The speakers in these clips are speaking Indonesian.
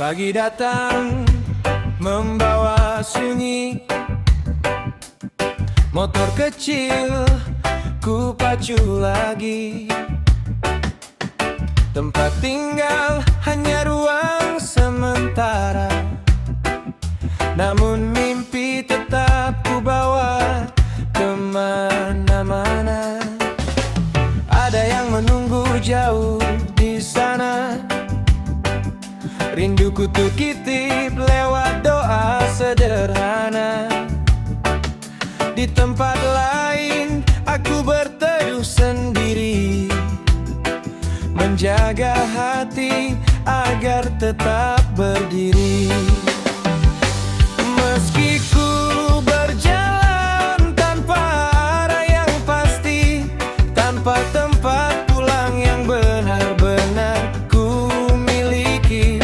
Pagi datang membawa sunyi, motor kecil ku pacu lagi. Tempat tinggal hanya ruang sementara, namun mimpi tetap ku bawa kemana-mana. Ada yang menunggu jauh di sana, rinduku terkitip lewat doa sederhana. Di tempat lain aku berteduh sendiri, menjaga hati agar tetap berdiri. Meski ku berjalan tanpa arah yang pasti, tanpa tempat pulang yang benar-benar ku miliki,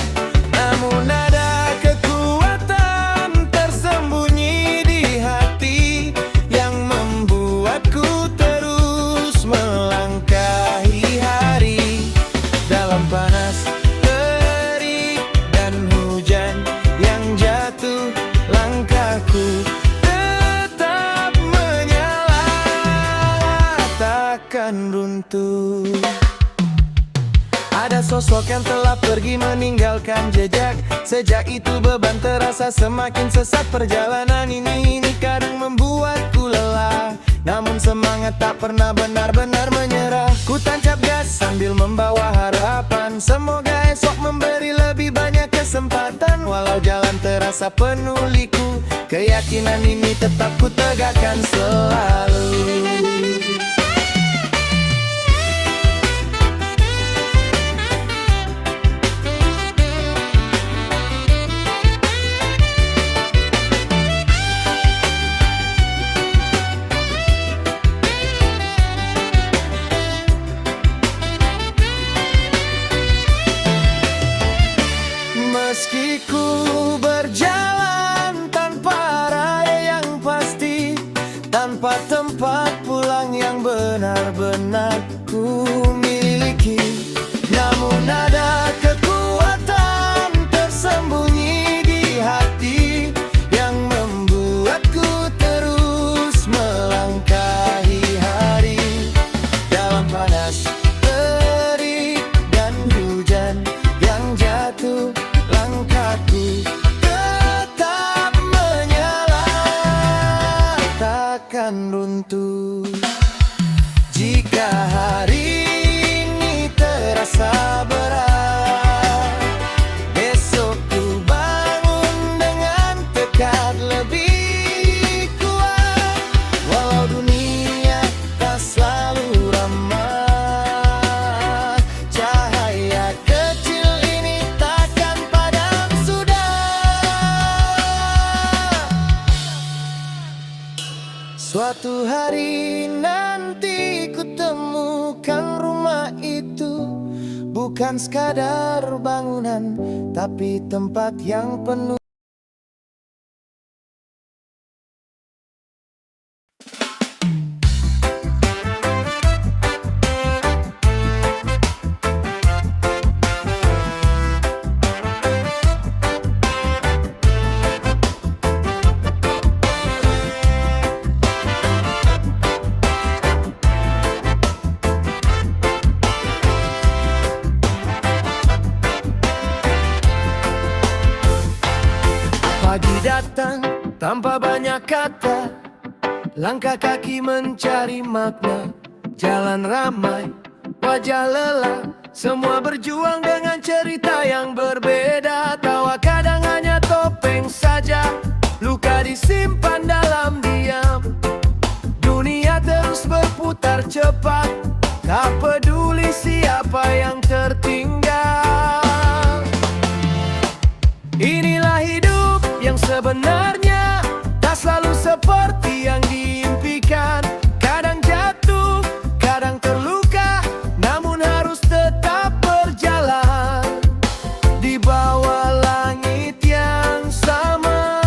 namun ada kekuatan tersembunyi di hati yang membuatku terus melangkahi hari. Dalam panas, terik, dan hujan yang jatuh, langkahku tetap menyala, takkan runtuh. Ada sosok yang telah pergi meninggalkan jejak. Sejak itu beban terasa semakin sesat. Perjalanan ini kadang membuatku lelah, namun semangat tak pernah benar-benar menyerah. Ku tancap gas sambil membawa harapan, semoga esok memberi lebih banyak kesempatan. Walau jalan terasa penuh liku, keyakinan ini tetap ku tegakkan selalu. Meski ku berjalan tanpa raya yang pasti, tanpa tempat pulang yang benar-benar ku miliki, namun ada kekuatan tersembunyi di hati yang membuatku terus melangkahi hari. Dalam panas, terik, dan hujan yang jatuh, langkahku tetap menyala, takkan runtuh. Jika hari ini terasa berat, besok ku bangun dengan tekad lebih kuat. Walau dunia tak selalu ramah, cahaya kecil ini takkan padam sudah. Suatu hari nanti ku temukan rumah itu, bukan sekadar bangunan, tapi tempat yang penuh. Pagi datang tanpa banyak kata, langkah kaki mencari makna. Jalan ramai, wajah lelah, semua berjuang dengan cerita yang berbeda. Tawa kadang hanya topeng saja, luka disimpan dalam diam. Dunia terus berputar cepat, tak peduli siapa yang tertinggal. Inilah hidup yang sebenarnya, tak selalu seperti yang diimpikan. Kadang jatuh, kadang terluka, namun harus tetap berjalan di bawah langit yang sama.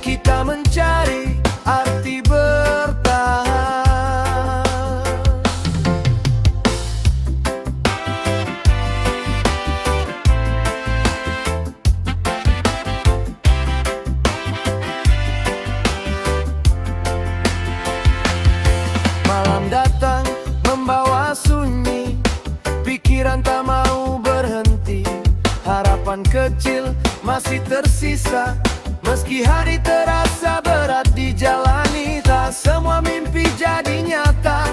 Kita mencari arti bertahan. harapan kecil masih tersisa. Meski hari terasa berat dijalani, tak semua mimpi jadi nyata,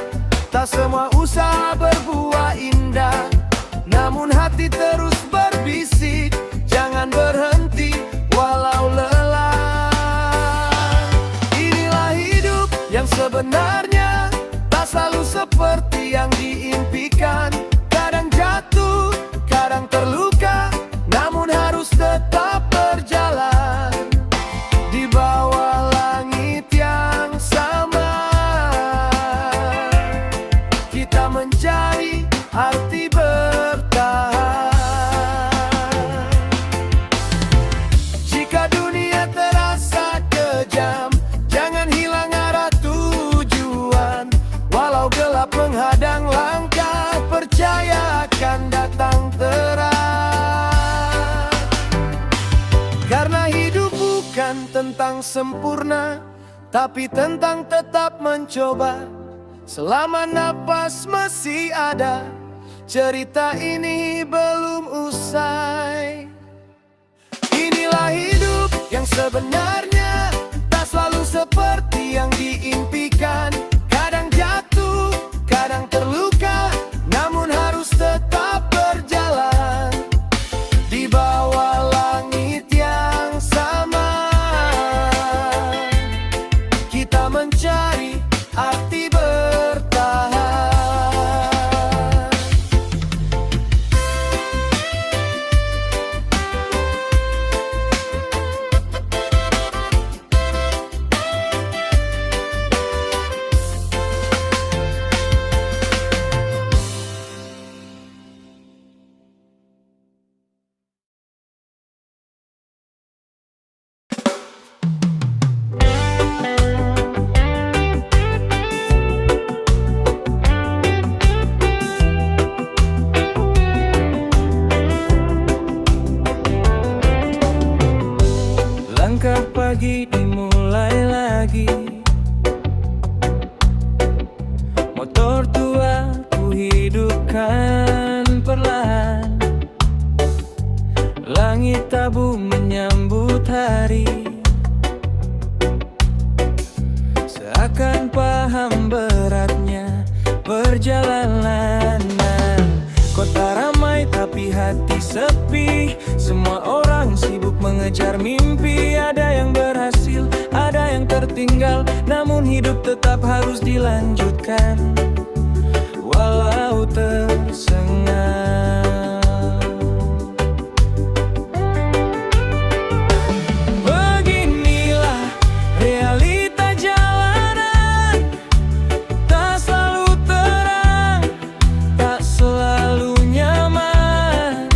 tak semua usaha berbuah indah. Namun hati terus berbisik, jangan berhenti walau lelah. Inilah hidup yang sebenarnya, tak selalu seperti yang diimpikan. Kadang jatuh, kadang terluka, namun harus tetap berjalan di bawah langit yang sama. Kita mencari arti bertahan. Jika dunia terasa kejam, jangan hilang arah tujuan. Walau gelap menghadang langkah, percaya akan datang terang. Karena hidup bukan tentang sempurna, tapi tentang tetap mencoba. Selama napas masih ada, cerita ini belum usai. Inilah hidup yang sebenarnya, tak selalu seperti yang diimpikan. Kadang jatuh, kadang terluka, namun harus tetap berjalan di bawah langit yang sama. Kita mencari arti bertahan. Langkah pagi dimulai lagi, motor tua ku hidupkan perlahan. Langit tabu menyambut hari, seakan paham beratnya perjalanan. Kota ramai tapi hati sepi, semua orang sibuk mengejar mimpi. Ada yang berhasil, ada yang tertinggal, namun hidup tetap harus dilanjutkan walau tersengal. Beginilah realita jalanan, tak selalu terang, tak selalu nyaman.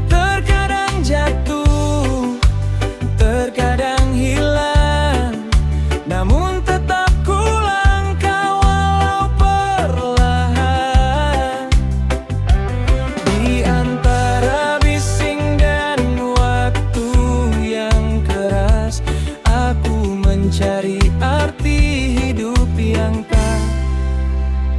Terkadang jatuh, terkadang hilang, namun tetap ku langkah walau perlahan. Di antara bising dan waktu yang keras, aku mencari arti hidup yang tak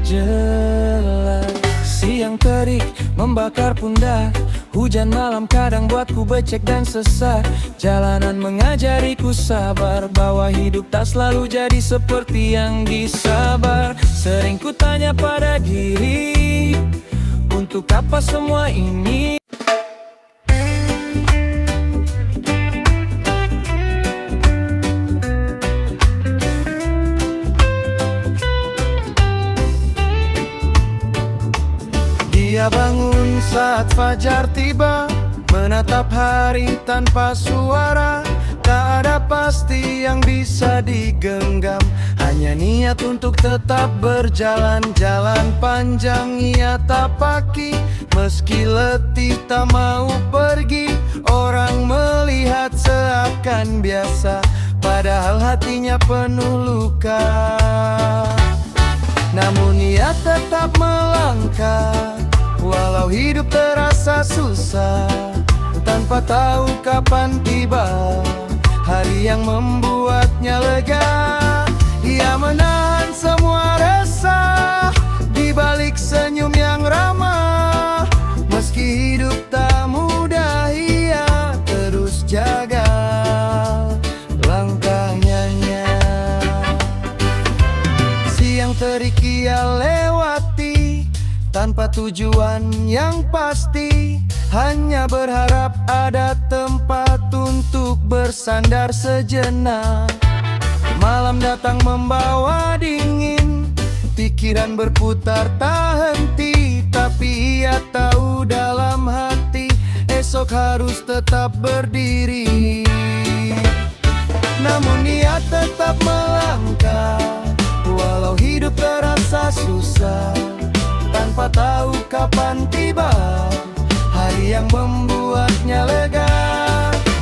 jelas. Siang terik membakar pundak, hujan malam kadang buatku becek dan sesat. Jalanan mengajariku sabar, bahwa hidup tak selalu jadi seperti yang disabar. Sering ku tanya pada diri, untuk apa semua ini? Dia bangun saat fajar tiba, menatap hari tanpa suara. Tak ada pasti yang bisa digenggam, hanya niat untuk tetap berjalan. Jalan panjang ia tapaki, meski letih tak mau pergi. Orang melihat seakan biasa, padahal hatinya penuh luka. Namun ia tetap melangkah, walau hidup terasa susah. Tanpa tahu kapan tiba hari yang membuatnya lega. Ia menahan semua resah di balik senyum yang ramah. Meski hidup tak mudah ia terik ia lewati tanpa tujuan yang pasti, hanya berharap ada tempat untuk bersandar sejenak. Malam datang membawa dingin, pikiran berputar tak henti, tapi ia tahu dalam hati esok harus tetap berdiri. Namun ia tetap melangkah, walau hidup terasa susah, tanpa tahu kapan tiba hari yang membuatnya lega.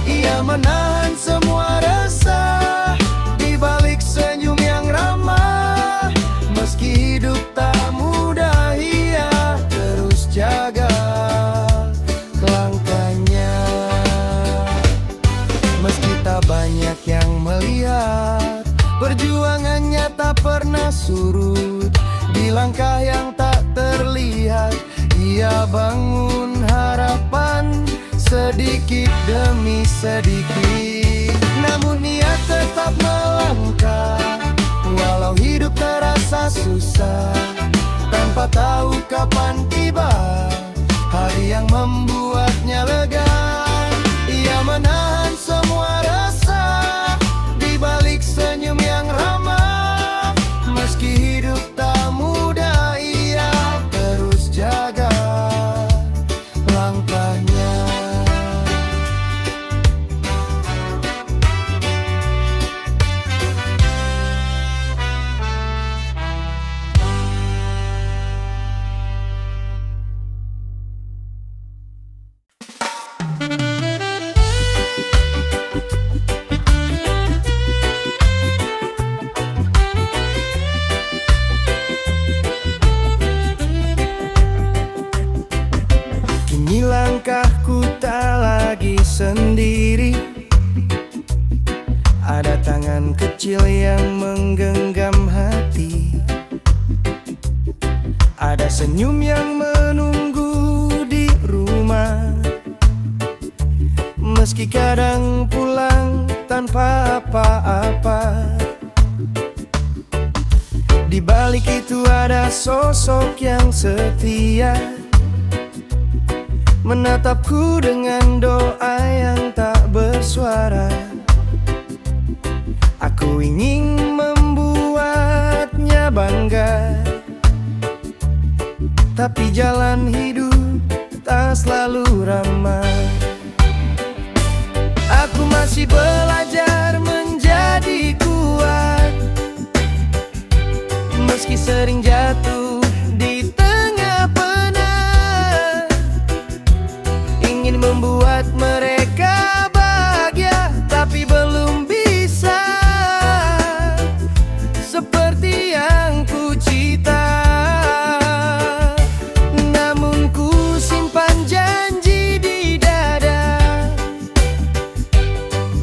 Ia menahan semua resah di balik senyum yang ramah. Meski hidup tak mudah, ia terus jaga langkahnya. Meski tak banyak yang melihat, perjuangannya tak pernah surut. Di langkah yang tak terlihat, ia bangun harapan sedikit demi sedikit. Namun ia tetap melangkah, walau hidup terasa susah, tanpa tahu kapan tiba hari yang membuatnya lega. Ia menahan semua rasa di balik senyum yang ramah. Meski hidup tak mudah, ia terus jaga langkahnya. Kini langkahku tak lagi sendiri, ada tangan kecil yang menggenggam hati, ada senyum yang menunggu di rumah. Meski kadang pulang tanpa apa-apa, di balik itu ada sosok yang setia, menatapku dengan doa yang tak bersuara. Aku ingin membuatnya bangga, tapi jalan hidup tak selalu ramah. Aku masih belajar menjadi kuat, meski sering jatuh di tengah penat. Ingin membuat mereka bahagia, tapi belum bisa seperti yang ku cita. Namun ku simpan janji di dada,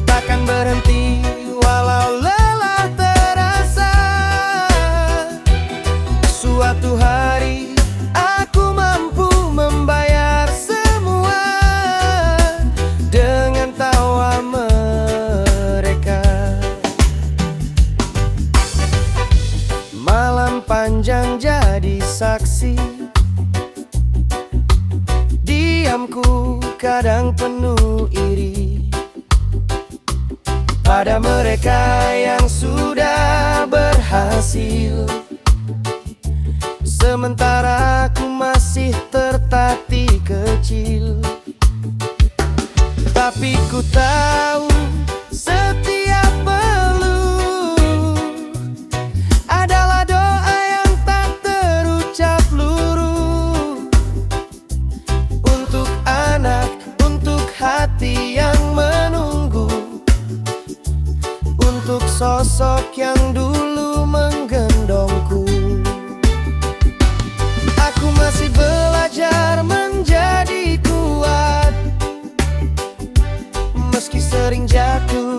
takkan berhenti walau lelah terasa. Suatu hari aku mampu membayar semua dengan tawa mereka. Malam panjang jadi saksi, diamku kadang penuh iri pada mereka yang sudah berhasil, sementara aku masih tertatih kecil. Tapi ku tahu setiap peluh adalah doa yang tak terucap luruh, untuk anak, untuk hati yang menunggu, untuk sosok yang dulu menggendongku. Aku masih belajar menjadi kuat, meski sering jatuh